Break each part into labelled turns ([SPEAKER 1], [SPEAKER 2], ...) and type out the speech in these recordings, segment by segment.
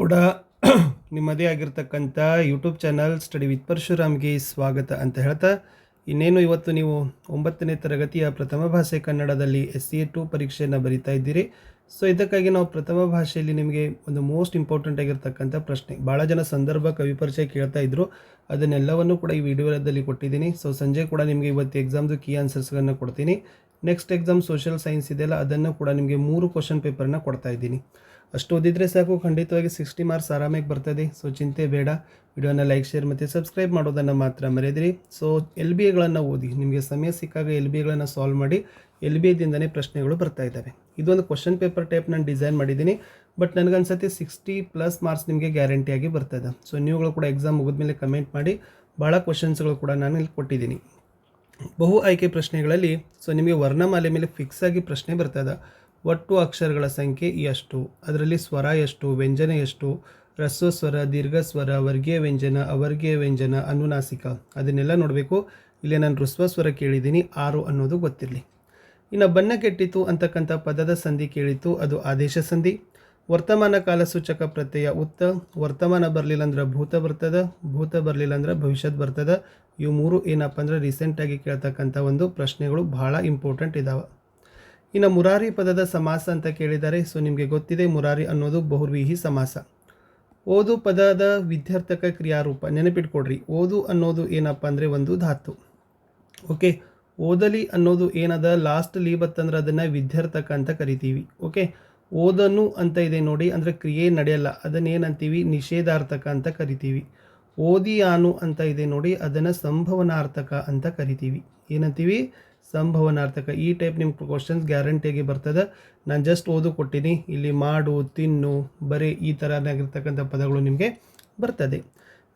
[SPEAKER 1] ಕೂಡ ನಿಮ್ಮದೇ ಆಗಿರ್ತಕ್ಕಂಥ ಯೂಟ್ಯೂಬ್ ಚಾನಲ್ ಸ್ಟಡಿ ವಿತ್ ಪರಶುರಾಮ್ಗೆ ಸ್ವಾಗತ ಅಂತ ಹೇಳ್ತಾ, ಇನ್ನೇನು ಇವತ್ತು ನೀವು 9ನೇ ತರಗತಿಯ ಪ್ರಥಮ ಭಾಷೆ ಕನ್ನಡದಲ್ಲಿ SCA2 ಪರೀಕ್ಷೆಯನ್ನು ಬರಿತಾ ಇದ್ದೀರಿ. ಸೊ ಇದಕ್ಕಾಗಿ ನಾವು ಪ್ರಥಮ ಭಾಷೆಯಲ್ಲಿ ನಿಮಗೆ ಒಂದು ಮೋಸ್ಟ್ ಇಂಪಾರ್ಟೆಂಟ್ ಆಗಿರ್ತಕ್ಕಂಥ ಪ್ರಶ್ನೆ, ಭಾಳ ಜನ ಸಂದರ್ಭ ಕವಿ ಪರಿಚಯ ಕೇಳ್ತಾ ಇದ್ರು, ಅದನ್ನೆಲ್ಲವನ್ನು ಕೂಡ ಈ ವಿಡಿಯೋದಲ್ಲಿ ಕೊಟ್ಟಿದ್ದೀನಿ. ಸೊ ಸಂಜೆ ಕೂಡ ನಿಮಗೆ ಇವತ್ತು ಎಕ್ಸಾಮ್ದು ಕೀ ಆನ್ಸರ್ಸ್ಗಳನ್ನು ಕೊಡ್ತೀನಿ. ನೆಕ್ಸ್ಟ್ ಎಕ್ಸಾಮ್ ಸೋಷಿಯಲ್ ಸೈನ್ಸ್ ಇದೆಯಲ್ಲ, ಅದನ್ನು ಕೂಡ ನಿಮಗೆ 3 ಕ್ವಶನ್ ಪೇಪರ್ನ ಕೊಡ್ತಾ ಇದ್ದೀನಿ. ಅಷ್ಟು ಓದಿದರೆ ಸಾಕು, ಖಂಡಿತವಾಗಿ 60 ಮಾರ್ಕ್ಸ್ ಆರಾಮಾಗಿ ಬರ್ತದೆ. ಸೊ ಚಿಂತೆ ಬೇಡ. ವಿಡಿಯೋನ ಲೈಕ್, ಶೇರ್ ಮತ್ತು ಸಬ್ಸ್ಕ್ರೈಬ್ ಮಾಡೋದನ್ನು ಮಾತ್ರ ಮರೆಯದಿರಿ. ಸೊ LBAಗಳನ್ನು ಓದಿ, ನಿಮಗೆ ಸಮಯ ಸಿಕ್ಕಾಗ LBAಗಳನ್ನು ಸಾಲ್ವ್ ಮಾಡಿ. LBAದಿಂದನೇ ಪ್ರಶ್ನೆಗಳು ಬರ್ತಾ ಇದ್ದಾವೆ. ಇದೊಂದು ಕ್ವಶನ್ ಪೇಪರ್ ಟೈಪ್ ನಾನು ಡಿಸೈನ್ ಮಾಡಿದ್ದೀನಿ, ಬಟ್ ನನಗನ್ಸತ್ತೆ 60+ ಮಾರ್ಕ್ಸ್ ನಿಮಗೆ ಗ್ಯಾರಂಟಿಯಾಗಿ ಬರ್ತದೆ. ಸೊ ನೀವುಗಳು ಕೂಡ ಎಕ್ಸಾಮ್ ಮುಗಿದ್ಮೇಲೆ ಕಮೆಂಟ್ ಮಾಡಿ. ಭಾಳ ಕ್ವಶನ್ಸ್ಗಳು ಕೂಡ ನಾನು ಇಲ್ಲಿ ಕೊಟ್ಟಿದ್ದೀನಿ. ಬಹು ಆಯ್ಕೆ ಪ್ರಶ್ನೆಗಳಲ್ಲಿ ಸೊ ನಿಮಗೆ ವರ್ಣಮಾಲೆ ಮೇಲೆ ಫಿಕ್ಸ್ ಆಗಿ ಪ್ರಶ್ನೆ ಬರ್ತದೆ. ಒಟ್ಟು ಅಕ್ಷರಗಳ ಸಂಖ್ಯೆ ಎಷ್ಟು, ಅದರಲ್ಲಿ ಸ್ವರ ಎಷ್ಟು, ವ್ಯಂಜನ ಎಷ್ಟು, ಹ್ರಸ್ವ ಸ್ವರ, ದೀರ್ಘ ಸ್ವರ, ವರ್ಗೀಯ ವ್ಯಂಜನ, ಅವರ್ಗೀಯ ವ್ಯಂಜನ, ಅನುನಾಸಿಕ, ಅದನ್ನೆಲ್ಲ ನೋಡಬೇಕು. ಇಲ್ಲಿ ನಾನು ಹ್ರಸ್ವ ಸ್ವರ ಕೇಳಿದ್ದೀನಿ, 6 ಅನ್ನೋದು ಗೊತ್ತಿರಲಿ. ಇನ್ನು ಬಣ್ಣ ಕೆಟ್ಟಿತು ಅಂತಕ್ಕಂಥ ಪದದ ಸಂಧಿ ಕೇಳಿತು, ಅದು ಆದೇಶ ಸಂಧಿ. ವರ್ತಮಾನ ಕಾಲ ಸೂಚಕ ಪ್ರತ್ಯಯ ಉತ್ತ, ವರ್ತಮಾನ ಬರಲಿಲ್ಲ ಅಂದ್ರೆ ಭೂತ ಬರ್ತದೆ, ಭೂತ ಬರಲಿಲ್ಲ ಅಂದ್ರೆ ಭವಿಷ್ಯತ್ ಬರ್ತದೆ. ಇವು 3 ಏನಪ್ಪ ಅಂದ್ರೆ ರೀಸೆಂಟಾಗಿ ಕೇಳ್ತಕ್ಕಂಥ ಒಂದು ಪ್ರಶ್ನೆಗಳು, ಭಾಳ ಇಂಪಾರ್ಟೆಂಟ್ ಇದ್ದಾವೆ. ಇನ್ನು ಮುರಾರಿ ಪದದ ಸಮಾಸ ಅಂತ ಕೇಳಿದ್ದಾರೆ. ಸೊ ನಿಮಗೆ ಗೊತ್ತಿದೆ, ಮುರಾರಿ ಅನ್ನೋದು ಬಹುರ್ವೀಹಿ ಸಮಾಸ. ಓದು ಪದದ ವಿದ್ಯಾರ್ಥಕ ಕ್ರಿಯಾರೂಪ, ನೆನಪಿಟ್ಕೊಡ್ರಿ. ಓದು ಅನ್ನೋದು ಏನಪ್ಪ ಅಂದರೆ ಒಂದು ಧಾತು. ಓಕೆ, ಓದಲಿ ಅನ್ನೋದು ಏನದ ಲಾಸ್ಟ್ ಲೀ ಬತ್ತಂದ್ರೆ ಅದನ್ನು ವಿದ್ಯಾರ್ಥಕ ಅಂತ ಕರಿತೀವಿ. ಓಕೆ, ಓದನು ಅಂತ ಇದೆ ನೋಡಿ, ಅಂದರೆ ಕ್ರಿಯೆ ನಡೆಯಲ್ಲ, ಅದನ್ನೇನಂತೀವಿ, ನಿಷೇಧಾರ್ಥಕ ಅಂತ ಕರಿತೀವಿ. ಓದಿಯಾನು ಅಂತ ಇದೆ ನೋಡಿ, ಅದನ್ನು ಸಂಭವನಾರ್ಥಕ ಅಂತ ಕರಿತೀವಿ. ಏನಂತೀವಿ? ಸಂಭವನಾರ್ಥಕ. ಈ ಟೈಪ್ ನಿಮ್ಮ ಕ್ವಶನ್ಸ್ ಗ್ಯಾರಂಟಿಯಾಗಿ ಬರ್ತದೆ. ನಾನು ಜಸ್ಟ್ ಓದು ಕೊಟ್ಟಿನಿ, ಇಲ್ಲಿ ಮಾಡು, ತಿನ್ನು, ಬರೀ ಈ ಥರನಾಗಿರ್ತಕ್ಕಂಥ ಪದಗಳು ನಿಮಗೆ ಬರ್ತದೆ.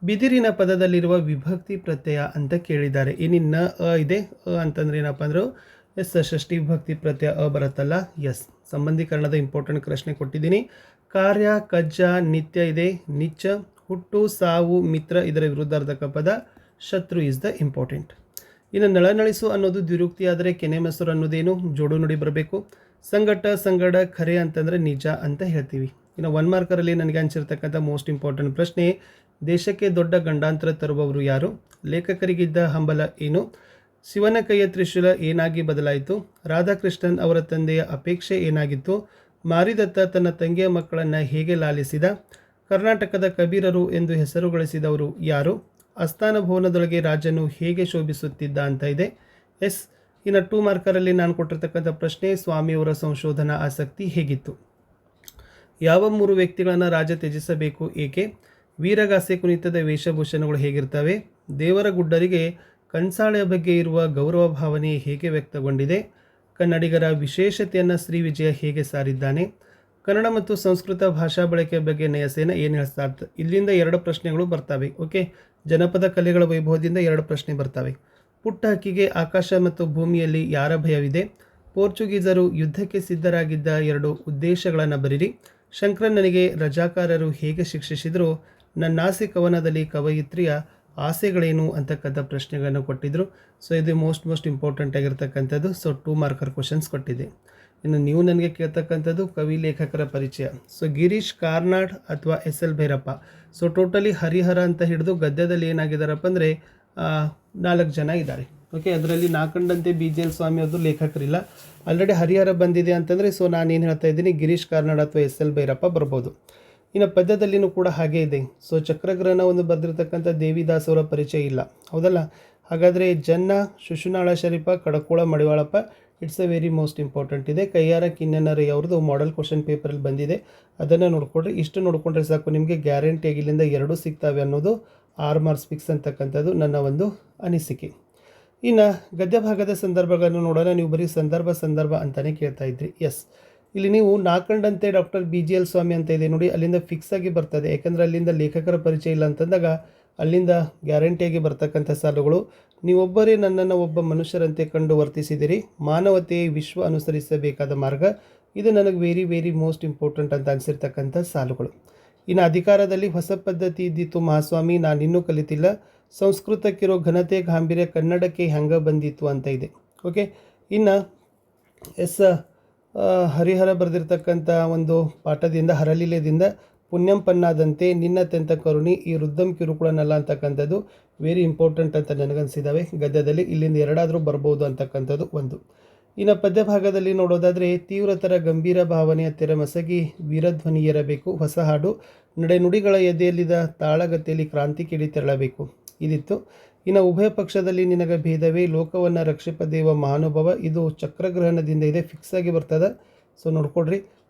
[SPEAKER 1] ಬಿದಿರಿನ ಪದದಲ್ಲಿರುವ ವಿಭಕ್ತಿ ಪ್ರತ್ಯಯ ಅಂತ ಕೇಳಿದ್ದಾರೆ. ಏನಿನ್ನ ಇದೆ, ಅಂತಂದ್ರೆ ಏನಪ್ಪ ಅಂದ್ರೆ ಷಷ್ಠಿ ವಿಭಕ್ತಿ ಪ್ರತ್ಯಯ ಬರುತ್ತಲ್ಲ, ಎಸ್. ಸಂಬಂಧೀಕರಣದ ಇಂಪಾರ್ಟೆಂಟ್ ಪ್ರಶ್ನೆ ಕೊಟ್ಟಿದ್ದೀನಿ. ಕಾರ್ಯ, ಕಜ್ಜ, ನಿತ್ಯ ಇದೆ, ನಿಚ್ಚ. ಹುಟ್ಟು, ಸಾವು, ಮಿತ್ರ, ಇದರ ವಿರುದ್ಧಾರ್ಥಕ ಪದ ಶತ್ರು ಇಸ್ ದ ಇಂಪಾರ್ಟೆಂಟ್. ಇನ್ನು ನಳನಳಿಸು ಅನ್ನೋದು ದ್ವಿರುಕ್ತಿ ಆದರೆ ಕೆನೆ ಮೊಸರು ಅನ್ನೋದೇನು, ಜೋಡು ನುಡಿ ಬರಬೇಕು. ಸಂಗಟ, ಸಂಗಡ, ಖರೆ ಅಂತಂದರೆ ನಿಜ ಅಂತ ಹೇಳ್ತೀವಿ. ಇನ್ನು 1 ಮಾರ್ಕರಲ್ಲಿ ನನಗೆ ಅನಿಸಿರ್ತಕ್ಕಂಥ ಮೋಸ್ಟ್ ಇಂಪಾರ್ಟೆಂಟ್ ಪ್ರಶ್ನೆ, ದೇಶಕ್ಕೆ ದೊಡ್ಡ ಗಂಡಾಂತರ ತರುವವರು ಯಾರು, ಲೇಖಕರಿಗಿದ್ದ ಹಂಬಲ ಏನು, ಶಿವನ ಕೈಯ ತ್ರಿಶೂಲ ಏನಾಗಿ ಬದಲಾಯಿತು, ರಾಧಾಕೃಷ್ಣನ್ ಅವರ ತಂದೆಯ ಅಪೇಕ್ಷೆ ಏನಾಗಿತ್ತು, ಮಾರಿದತ್ತ ತನ್ನ ತಂಗಿಯ ಮಕ್ಕಳನ್ನು ಹೇಗೆ ಲಾಲಿಸಿದ, ಕರ್ನಾಟಕದ ಕಬೀರರು ಎಂದು ಹೆಸರು ಗಳಿಸಿದವರು ಯಾರು, ಅಸ್ಥಾನ ಭವನದೊಳಗೆ ರಾಜನು ಹೇಗೆ ಶೋಭಿಸುತ್ತಿದ್ದ ಅಂತ ಇದೆ. ಎಸ್. ಇನ್ನು 2 ಮಾರ್ಕರಲ್ಲಿ ನಾನು ಕೊಟ್ಟಿರ್ತಕ್ಕಂಥ ಪ್ರಶ್ನೆ, ಸ್ವಾಮಿಯವರ ಸಂಶೋಧನಾ ಆಸಕ್ತಿ ಹೇಗಿತ್ತು, ಯಾವ 3 ವ್ಯಕ್ತಿಗಳನ್ನು ರಾಜ ತ್ಯಜಿಸಬೇಕು ಏಕೆ, ವೀರಗಾಸೆ ಕುಣಿತದ ವೇಷಭೂಷಣಗಳು ಹೇಗಿರ್ತವೆ, ದೇವರ ಗುಡ್ಡರಿಗೆ ಕನ್ಸಾಳೆಯ ಬಗ್ಗೆ ಇರುವ ಗೌರವ ಭಾವನೆ ಹೇಗೆ ವ್ಯಕ್ತಗೊಂಡಿದೆ, ಕನ್ನಡಿಗರ ವಿಶೇಷತೆಯನ್ನು ಶ್ರೀ ವಿಜಯ ಹೇಗೆ ಸಾರಿದ್ದಾನೆ, ಕನ್ನಡ ಮತ್ತು ಸಂಸ್ಕೃತ ಭಾಷಾ ಬಳಕೆಯ ಬಗ್ಗೆ ನಯಸೇನ ಏನು ಹೇಳ್ತಾ. ಇಲ್ಲಿಂದ 2 ಪ್ರಶ್ನೆಗಳು ಬರ್ತವೆ. ಓಕೆ, ಜನಪದ ಕಲೆಗಳ ವೈಭವದಿಂದ 2 ಪ್ರಶ್ನೆ ಬರ್ತವೆ. ಪುಟ್ಟ ಹಕ್ಕಿಗೆ ಆಕಾಶ ಮತ್ತು ಭೂಮಿಯಲ್ಲಿ ಯಾರ ಭಯವಿದೆ, ಪೋರ್ಚುಗೀಸರು ಯುದ್ಧಕ್ಕೆ ಸಿದ್ಧರಾಗಿದ್ದ 2 ಉದ್ದೇಶಗಳನ್ನು ಬರೀರಿ, ಶಂಕರಣ್ಣನಿಗೆ ರಜಾಕಾರರು ಹೇಗೆ ಶಿಕ್ಷಿಸಿದರು, ನನ್ನಾಸೆ ಕವನದಲ್ಲಿ ಕವಯಿತ್ರಿಯ ಆಸೆಗಳೇನು ಅಂತಕ್ಕಂಥ ಪ್ರಶ್ನೆಗಳನ್ನು ಕೊಟ್ಟಿದ್ದರು. ಸೊ ಇದು ಮೋಸ್ಟ್ ಇಂಪಾರ್ಟೆಂಟ್ ಆಗಿರ್ತಕ್ಕಂಥದ್ದು. ಸೊ 2 ಮಾರ್ಕರ್ ಕ್ವಶನ್ಸ್ ಕೊಟ್ಟಿದೆ. ಇನ್ನು ನೀವು ನನಗೆ ಕೇಳ್ತಕ್ಕಂಥದ್ದು ಕವಿ ಲೇಖಕರ ಪರಿಚಯ. ಸೊ ಗಿರೀಶ್ ಕಾರ್ನಾಡ್ ಅಥವಾ SL Bhyrappa. So totally Harihara ಅಂತ ಹಿಡಿದು ಗದ್ಯದಲ್ಲಿ ಏನಾಗಿದ್ದಾರಪ್ಪ ಅಂದರೆ 4 ಜನ ಇದ್ದಾರೆ. ಓಕೆ, ಅದರಲ್ಲಿ ನಾಕಂಡಂತೆ BGL ಸ್ವಾಮಿ ಅವರು ಲೇಖಕರಿಲ್ಲ. ಆಲ್ರೆಡಿ ಹರಿಹರ ಬಂದಿದೆ ಅಂತಂದರೆ, ಸೊ ನಾನೇನು ಹೇಳ್ತಾ ಇದ್ದೀನಿ, ಗಿರೀಶ್ ಕಾರ್ನಾಡ್ ಅಥವಾ SL ಭೈರಪ್ಪ ಬರ್ಬೋದು. ಇನ್ನು ಪದ್ಯದಲ್ಲಿನೂ ಕೂಡ ಹಾಗೇ ಇದೆ. ಸೊ ಚಕ್ರಗ್ರಹಣ ಒಂದು ಬರೆದಿರ್ತಕ್ಕಂಥ ದೇವಿದಾಸ್ ಅವರ ಪರಿಚಯ ಇಲ್ಲ, ಹೌದಲ್ಲ. ಹಾಗಾದರೆ Janna, Shishunala Sharifa, Kadakola Madivalappa, it's a very most important ಇದೆ. ಕೈಯಾರ ಕಿನ್ನನರೇ ಅವ್ರದ್ದು ಮಾಡೆಲ್ ಕ್ವಶನ್ ಪೇಪರಲ್ಲಿ ಬಂದಿದೆ, ಅದನ್ನು ನೋಡಿಕೊಂಡ್ರೆ, ಇಷ್ಟು ನೋಡಿಕೊಂಡ್ರೆ ಸಾಕು, ನಿಮಗೆ ಗ್ಯಾರಂಟಿಯಾಗಿ ಇಲ್ಲಿಂದ 2 ಸಿಗ್ತವೆ ಅನ್ನೋದು 6 ಮಾರ್ಕ್ಸ್ ಫಿಕ್ಸ್ ಅಂತಕ್ಕಂಥದ್ದು ನನ್ನ ಒಂದು ಅನಿಸಿಕೆ. ಇನ್ನು ಗದ್ಯ ಭಾಗದ ಸಂದರ್ಭಗಳನ್ನು ನೋಡೋಣ. ನೀವು ಬರೀ ಸಂದರ್ಭ ಅಂತಲೇ ಕೇಳ್ತಾ ಇದ್ರಿ. ಎಸ್, ಇಲ್ಲಿ ನೀವು ನಾಕಂಡಂತೆ ಡಾಕ್ಟರ್ BGL ಸ್ವಾಮಿ ಅಂತ ಇದೆ ನೋಡಿ, ಅಲ್ಲಿಂದ ಫಿಕ್ಸ್ ಆಗಿ ಬರ್ತದೆ. ಯಾಕಂದರೆ ಅಲ್ಲಿಂದ ಲೇಖಕರ ಪರಿಚಯ ಇಲ್ಲ ಅಂತಂದಾಗ ಅಲ್ಲಿಂದ ಗ್ಯಾರಂಟಿಯಾಗಿ ಬರ್ತಕ್ಕಂಥ ಸಾಲುಗಳು. ನೀವೊಬ್ಬರೇ ನನ್ನನ್ನು ಒಬ್ಬ ಮನುಷ್ಯರಂತೆ ಕಂಡು ವರ್ತಿಸಿದಿರಿ, ಮಾನವತೆಯೇ ವಿಶ್ವ ಅನುಸರಿಸಬೇಕಾದ ಮಾರ್ಗ, ಇದು ನನಗೆ ವೆರಿ ಮೋಸ್ಟ್ ಇಂಪಾರ್ಟೆಂಟ್ ಅಂತ ಅನಿಸಿರ್ತಕ್ಕಂಥ ಸಾಲುಗಳು. ಇನ್ನು ಅಧಿಕಾರದಲ್ಲಿ ಹೊಸ ಪದ್ಧತಿ ಇದ್ದಿತ್ತು ಮಹಾಸ್ವಾಮಿ, ನಾನಿನ್ನೂ ಕಲಿತಿಲ್ಲ, ಸಂಸ್ಕೃತಕ್ಕಿರೋ ಘನತೆ ಗಾಂಭೀರ್ಯ ಕನ್ನಡಕ್ಕೆ ಹೆಂಗೆ ಬಂದಿತ್ತು ಅಂತ ಇದೆ. ಓಕೆ, ಇನ್ನು ಹರಿಹರ ಬರೆದಿರ್ತಕ್ಕಂಥ ಒಂದು ಪಾಠದಿಂದ, ಹರಲೀಲೆದಿಂದ ಪುಣ್ಯಂ ಪನ್ನಾದಂತೆ ನಿನ್ನತ್ಯಂತ ಕರುಣಿ ಈ ವೃದ್ಧಂ ಕಿರುಕುಳನಲ್ಲ ಅಂತಕ್ಕಂಥದ್ದು ವೆರಿ ಇಂಪಾರ್ಟೆಂಟ್ ಅಂತ ನನಗನ್ಸಿದ್ದಾವೆ. ಗದ್ಯದಲ್ಲಿ ಇಲ್ಲಿಂದ ಎರಡಾದರೂ ಬರ್ಬೋದು ಅಂತಕ್ಕಂಥದ್ದು ಒಂದು. ಇನ್ನು ಪದ್ಯ ಭಾಗದಲ್ಲಿ ನೋಡೋದಾದರೆ, ತೀವ್ರತರ ಗಂಭೀರ ಭಾವನೆಯ ತೆರೆಮಸಗಿ ವೀರಧ್ವನಿಯಿರಬೇಕು, ಹೊಸ ಹಾಡು ನಡೆನುಡಿಗಳ ಎದೆಯಲ್ಲಿದ್ದ ತಾಳಗತಿಯಲ್ಲಿ ಕ್ರಾಂತಿ ಕಿಡಿ ತೆರಳಬೇಕು ಇದಿತ್ತು. ಇನ್ನು ಉಭಯ ಪಕ್ಷದಲ್ಲಿ ನಿನಗ ಭೇದವೇ ಲೋಕವನ್ನು ರಕ್ಷಿಪದೇವ ಮಹಾನುಭವ, ಇದು ಚಕ್ರಗ್ರಹಣದಿಂದ ಇದೆ, ಫಿಕ್ಸ್ ಆಗಿ ಬರ್ತದೆ. ಸೊ ನೋಡ್ಕೊಡ್ರಿ.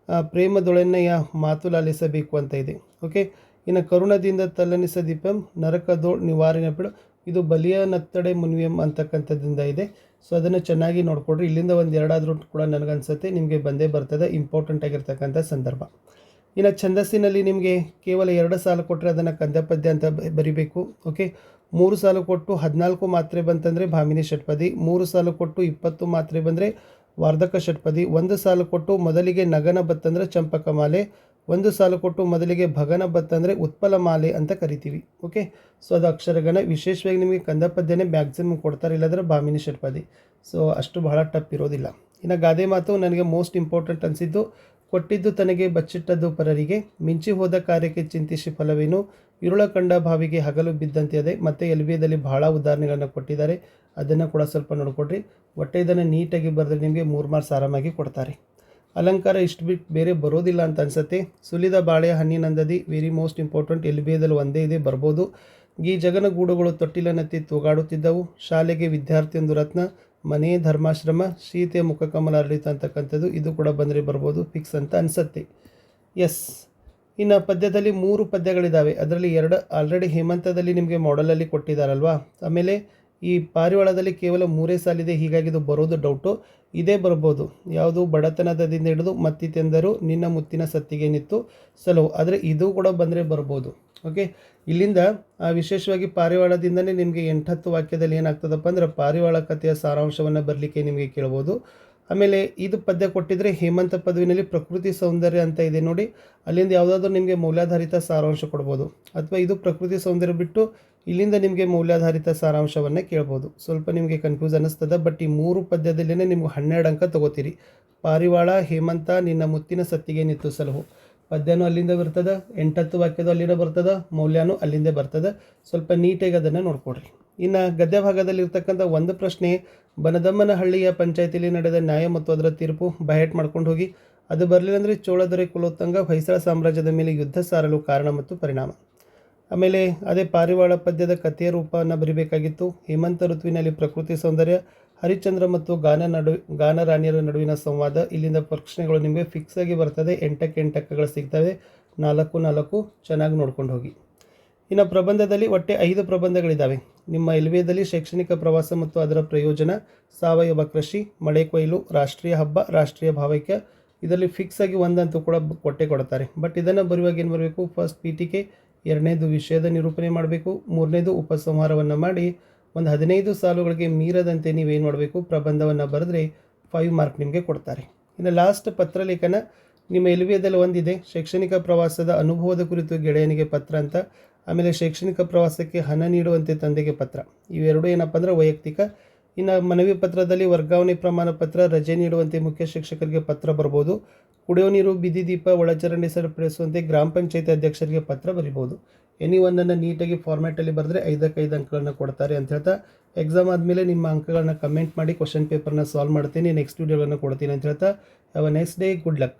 [SPEAKER 1] ಪ್ರೇಮದೊಳೆನ್ನಯ್ಯ ಮಾತು ಲಾಲಿಸಬೇಕು ಅಂತ ಇದೆ. ಓಕೆ. ಇನ್ನು ಕರುಣದಿಂದ ತಲ್ಲನಿಸ ದೀಪಂ ನರಕದೋಳ್ ನಿವಾರಣೆ ಬಿಡು, ಇದು ಬಲಿಯ ನತ್ತಡೆ ಮುನಿಯಂ ಅಂತಕ್ಕಂಥದ್ದಿಂದ ಇದೆ. ಸೊ ಅದನ್ನು ಚೆನ್ನಾಗಿ ನೋಡ್ಕೊಡ್ರಿ. ಇಲ್ಲಿಂದ ಒಂದು ಎರಡಾದರೂ ಕೂಡ ನನಗನ್ಸುತ್ತೆ ನಿಮಗೆ ಬಂದೇ ಬರ್ತದೆ, ಇಂಪಾರ್ಟೆಂಟ್ ಆಗಿರ್ತಕ್ಕಂಥ ಸಂದರ್ಭ. ಇನ್ನು ಛಂದಸ್ಸಿನಲ್ಲಿ ನಿಮಗೆ ಕೇವಲ 2 ಸಾಲು ಕೊಟ್ಟರೆ ಅದನ್ನು ಕಂದ ಪದ್ಯ ಅಂತ ಬರಿಬೇಕು. ಓಕೆ. 3 ಸಾಲು ಕೊಟ್ಟು 14 ಮಾತ್ರೆ ಬಂತಂದರೆ ಭಾಮಿನಿ ಷಟ್ಪದಿ, 3 ಸಾಲು ಕೊಟ್ಟು 20 ಮಾತ್ರೆ ಬಂದರೆ ವಾರ್ಧಕ ಷಟ್ಪದಿ, 1 ಸಾಲು ಕೊಟ್ಟು ಮೊದಲಿಗೆ ನಗನ ಬತ್ತಂದರೆ ಚಂಪಕ ಮಾಲೆ, 1 ಸಾಲು ಕೊಟ್ಟು ಮೊದಲಿಗೆ ಭಗನ ಬತ್ತಂದರೆ ಉತ್ಪಲ ಮಾಲೆ ಅಂತ ಕರಿತೀವಿ. ಓಕೆ. ಸೊ ಅದು ಅಕ್ಷರಗಣ. ವಿಶೇಷವಾಗಿ ನಿಮಗೆ ಕಂದ ಪದ್ಯನೇ ಮ್ಯಾಕ್ಸಿಮಮ್ ಕೊಡ್ತಾರೆ, ಇಲ್ಲದ್ರೆ ಭಾಮಿನಿ ಷಟ್ಪದಿ. ಸೊ ಅಷ್ಟು ಬಹಳ ಟಫ್ ಇರೋದಿಲ್ಲ. ಇನ್ನು ಗಾದೆ ಮಾತು ನನಗೆ ಮೋಸ್ಟ್ ಇಂಪಾರ್ಟೆಂಟ್ ಅನಿಸಿದ್ದು, ಕೊಟ್ಟಿದ್ದು ತನಗೆ ಬಚ್ಚಿಟ್ಟದ್ದು ಪರರಿಗೆ, ಮಿಂಚಿ ಹೋದ ಕಾರ್ಯಕ್ಕೆ ಚಿಂತಿಸಿ ಫಲವೇನು, ಇರುಳ ಕಂಡ ಭಾವಿಗೆ ಹಗಲು ಬಿದ್ದಂತೆ ಅದೇ. ಮತ್ತು ಎಲ್ಬಿಯದಲ್ಲಿ ಬಹಳ ಉದಾಹರಣೆಗಳನ್ನು ಕೊಟ್ಟಿದ್ದಾರೆ, ಅದನ್ನು ಕೂಡ ಸ್ವಲ್ಪ ನೋಡ್ಕೊಡ್ರಿ. ಒಟ್ಟೆ ಇದನ್ನು ನೀಟಾಗಿ ಬರೆದ್ರೆ ನಿಮಗೆ 3 ಮಾರ್ಕ್ಸ್ ಆರಾಮಾಗಿ ಕೊಡ್ತಾರೆ. ಅಲಂಕಾರ ಇಷ್ಟು ಬಿಟ್ಟು ಬೇರೆ ಬರೋದಿಲ್ಲ ಅಂತ ಅನಿಸುತ್ತೆ. ಸುಲಿದ ಬಾಳೆಯ ಹಣ್ಣಿನಂದದಿ ವೆರಿ ಮೋಸ್ಟ್ ಇಂಪಾರ್ಟೆಂಟ್, ಎಲ್ಬಿಯದಲ್ಲಿ ಒಂದೇ ಇದೆ, ಬರ್ಬೋದು. ಈ ಜಗನ ಗೂಡುಗಳು ತೊಟ್ಟಿಲನತ್ತಿ ತೂಗಾಡುತ್ತಿದ್ದವು, ಶಾಲೆಗೆ ವಿದ್ಯಾರ್ಥಿಯೊಂದು ರತ್ನ, ಮನೆ ಧರ್ಮಾಶ್ರಮ, ಶೀತೆಯ ಮುಖಕಮಲ ಅರಳಿತ ಅಂತಕ್ಕಂಥದ್ದು ಇದು ಕೂಡ ಬಂದರೆ ಬರ್ಬೋದು, ಫಿಕ್ಸ್ ಅಂತ ಅನಿಸುತ್ತೆ. ಎಸ್. ಇನ್ನು ಪದ್ಯದಲ್ಲಿ 3 ಪದ್ಯಗಳಿದ್ದಾವೆ, ಅದರಲ್ಲಿ 2 ಆಲ್ರೆಡಿ ಹೇಮಂತದಲ್ಲಿ ನಿಮಗೆ ಮಾಡಲಲ್ಲಿ ಕೊಟ್ಟಿದ್ದಾರಲ್ವಾ. ಆಮೇಲೆ ಈ ಪಾರಿವಾಳದಲ್ಲಿ ಕೇವಲ 3 ಸಾಲಿದೆ, ಹೀಗಾಗಿ ಇದು ಬರೋದು ಡೌಟು. ಇದೇ ಬರ್ಬೋದು, ಯಾವುದು ಬಡತನದಿಂದ ಹಿಡಿದು ಮತ್ತಿತೆಂದರು ನಿನ್ನ ಮುತ್ತಿನ ಸತ್ತಿಗೆ ನಿತ್ತು ಸಲವು, ಆದರೆ ಇದು ಕೂಡ ಬಂದರೆ ಬರ್ಬೋದು. ಓಕೆ. ಇಲ್ಲಿಂದ ವಿಶೇಷವಾಗಿ ಪಾರಿವಾಳದಿಂದನೇ ನಿಮಗೆ 8-10 ವಾಕ್ಯದಲ್ಲಿ ಏನಾಗ್ತದಪ್ಪ ಅಂದ್ರೆ ಪಾರಿವಾಳ ಕಥೆಯ ಸಾರಾಂಶವನ್ನು ಬರಲಿಕ್ಕೆ ನಿಮಗೆ ಕೇಳ್ಬೋದು. ಆಮೇಲೆ ಇದು ಪದ್ಯ ಕೊಟ್ಟಿದ್ರೆ ಹೇಮಂತ ಪದವಿನಲ್ಲಿ ಪ್ರಕೃತಿ ಸೌಂದರ್ಯ ಅಂತ ಇದೆ ನೋಡಿ, ಅಲ್ಲಿಂದ ಯಾವುದಾದ್ರೂ ನಿಮಗೆ ಮೌಲ್ಯಾಧಾರಿತ ಸಾರಾಂಶ ಕೊಡ್ಬೋದು. ಅಥವಾ ಇದು ಪ್ರಕೃತಿ ಸೌಂದರ್ಯ ಬಿಟ್ಟು ಇಲ್ಲಿಂದ ನಿಮಗೆ ಮೌಲ್ಯಾಧಾರಿತ ಸಾರಾಂಶವನ್ನೇ ಕೇಳ್ಬೋದು. ಸ್ವಲ್ಪ ನಿಮಗೆ ಕನ್ಫ್ಯೂಸ್ ಅನ್ನಿಸ್ತದೆ, ಬಟ್ ಈ 3 ಪದ್ಯದಲ್ಲೇ ನಿಮ್ಗೆ 12 ಅಂಕ ತೊಗೋತೀರಿ. ಪಾರಿವಾಳ, ಹೇಮಂತ, ನಿನ್ನ ಮುತ್ತಿನ ಸತ್ತಿಗೆ ನಿತ್ತು ಸಲಹು ಪದ್ಯನೂ ಅಲ್ಲಿಂದ ಬರ್ತದೆ, 8-10 ವಾಕ್ಯದ ಅಲ್ಲಿಂದ ಬರ್ತದೆ, ಮೌಲ್ಯನೂ ಅಲ್ಲಿಂದ ಬರ್ತದೆ. ಸ್ವಲ್ಪ ನೀಟಾಗಿ ಅದನ್ನು ನೋಡ್ಕೊಡ್ರಿ. ಇನ್ನು ಗದ್ಯ ಭಾಗದಲ್ಲಿರ್ತಕ್ಕಂಥ ಒಂದು ಪ್ರಶ್ನೆ, ಬನದಮ್ಮನಹಳ್ಳಿಯ ಪಂಚಾಯತಿಯಲ್ಲಿ ನಡೆದ ನ್ಯಾಯ ಮತ್ತು ಅದರ ತೀರ್ಪು ಬಯಟ್ ಮಾಡ್ಕೊಂಡು ಹೋಗಿ. ಅದು ಬರಲಿಲ್ಲ ಅಂದರೆ ಚೋಳದೊರೆ ಕುಲೋತ್ತಂಗ ಹೊಯ್ಸಳ ಸಾಮ್ರಾಜ್ಯದ ಮೇಲೆ ಯುದ್ಧ ಸಾರಲು ಕಾರಣ ಮತ್ತು ಪರಿಣಾಮ. ಆಮೇಲೆ ಅದೇ ಪಾರಿವಾಳ ಪದ್ಯದ ಕಥೆಯ ರೂಪವನ್ನು ಬರಿಬೇಕಾಗಿತ್ತು. ಹೇಮಂತ ಋತುವಿನಲ್ಲಿ ಪ್ರಕೃತಿ ಸೌಂದರ್ಯ, ಹರಿಶ್ಚಂದ್ರ ಮತ್ತು ಗಾನರಾಣಿಯರ ನಡುವಿನ ಸಂವಾದ. ಇಲ್ಲಿಂದ ಪ್ರಶ್ನೆಗಳು ನಿಮಗೆ ಫಿಕ್ಸ್ ಆಗಿ ಬರ್ತದೆ, 8ಕ್ಕೆ 8 ಅಂಕಗಳು ಸಿಗ್ತವೆ, 4 ಚೆನ್ನಾಗಿ ನೋಡ್ಕೊಂಡು ಹೋಗಿ. ಇನ್ನು ಪ್ರಬಂಧದಲ್ಲಿ ಒಟ್ಟೆ 5 ಪ್ರಬಂಧಗಳಿದ್ದಾವೆ. ನಿಮ್ಮ ಎಲ್ವಿಯದಲ್ಲಿ ಶೈಕ್ಷಣಿಕ ಪ್ರವಾಸ ಮತ್ತು ಅದರ ಪ್ರಯೋಜನ, ಸಾವಯವ ಕೃಷಿ, ಮಳೆ ಕೊಯ್ಲು, ರಾಷ್ಟ್ರೀಯ ಹಬ್ಬ, ರಾಷ್ಟ್ರೀಯ ಭಾವೈಕ್ಯ. ಇದರಲ್ಲಿ ಫಿಕ್ಸ್ ಆಗಿ ಒಂದಂತೂ ಕೂಡ ಕೊಡ್ತಾರೆ. ಬಟ್ ಇದನ್ನು ಬರುವಾಗ ಏನು ಬರಬೇಕು, ಫಸ್ಟ್ ಪೀಠಿಕೆ, 2ನೇದು ವಿಷಯದ ನಿರೂಪಣೆ ಮಾಡಬೇಕು, 3ನೇದು ಉಪಸಂಹಾರವನ್ನು ಮಾಡಿ ಒಂದು 15 ಸಾಲುಗಳಿಗೆ ಮೀರದಂತೆ ನೀವೇನು ಮಾಡಬೇಕು, ಪ್ರಬಂಧವನ್ನು ಬರೆದ್ರೆ 5 ಮಾರ್ಕ್ ನಿಮಗೆ ಕೊಡ್ತಾರೆ. ಇನ್ನು ಲಾಸ್ಟ್ ಪತ್ರಲೇಖನ ನಿಮ್ಮ ಎಲ್ವಿಯದಲ್ಲಿ ಒಂದಿದೆ, ಶೈಕ್ಷಣಿಕ ಪ್ರವಾಸದ ಅನುಭವದ ಕುರಿತು ಗೆಳೆಯನಿಗೆ ಪತ್ರ ಅಂತ. ಆಮೇಲೆ ಶೈಕ್ಷಣಿಕ ಪ್ರವಾಸಕ್ಕೆ ಹಣ ನೀಡುವಂತೆ ತಂದೆಗೆ ಪತ್ರ. ಇವೆರಡು ಏನಪ್ಪ ಅಂದ್ರೆ ವೈಯಕ್ತಿಕ. ಇನ್ನು ಮನವಿ ಪತ್ರದಲ್ಲಿ ವರ್ಗಾವಣೆ ಪ್ರಮಾಣ ಪತ್ರ, ರಜೆ ನೀಡುವಂತೆ ಮುಖ್ಯ ಶಿಕ್ಷಕರಿಗೆ ಪತ್ರ ಬರ್ಬೋದು. ಕುಡಿಯೋ ನೀರು, ಬಿದಿ ದೀಪ, ಒಳಚರಂಡಿ ಸರಿಪಡಿಸುವಂತೆ ಗ್ರಾಮ ಪಂಚಾಯತಿ ಅಧ್ಯಕ್ಷರಿಗೆ ಪತ್ರ ಬರಿಬೋದು. ಎನಿ ಒಂದನ್ನು ನೀಟಾಗಿ ಫಾರ್ಮ್ಯಾಟಲ್ಲಿ ಬರೆದ್ರೆ 5ಕ್ಕೆ 5 ಅಂಕಗಳನ್ನು ಕೊಡ್ತಾರೆ ಅಂತ ಹೇಳ್ತಾ, ಎಕ್ಸಾಮ್ ಆದಮೇಲೆ ನಿಮ್ಮ ಅಂಕಗಳನ್ನ ಕಮೆಂಟ್ ಮಾಡಿ ಕ್ವಶನ್ ಪೇಪರ್ನ ಸಾಲ್ವ್ ಮಾಡ್ತೀನಿ, ನೆಕ್ಸ್ಟ್ ವೀಡಿಯೋಗಳನ್ನು ಕೊಡ್ತೀನಿ ಅಂತ ಹೇಳ್ತಾ, have a nice day, good luck.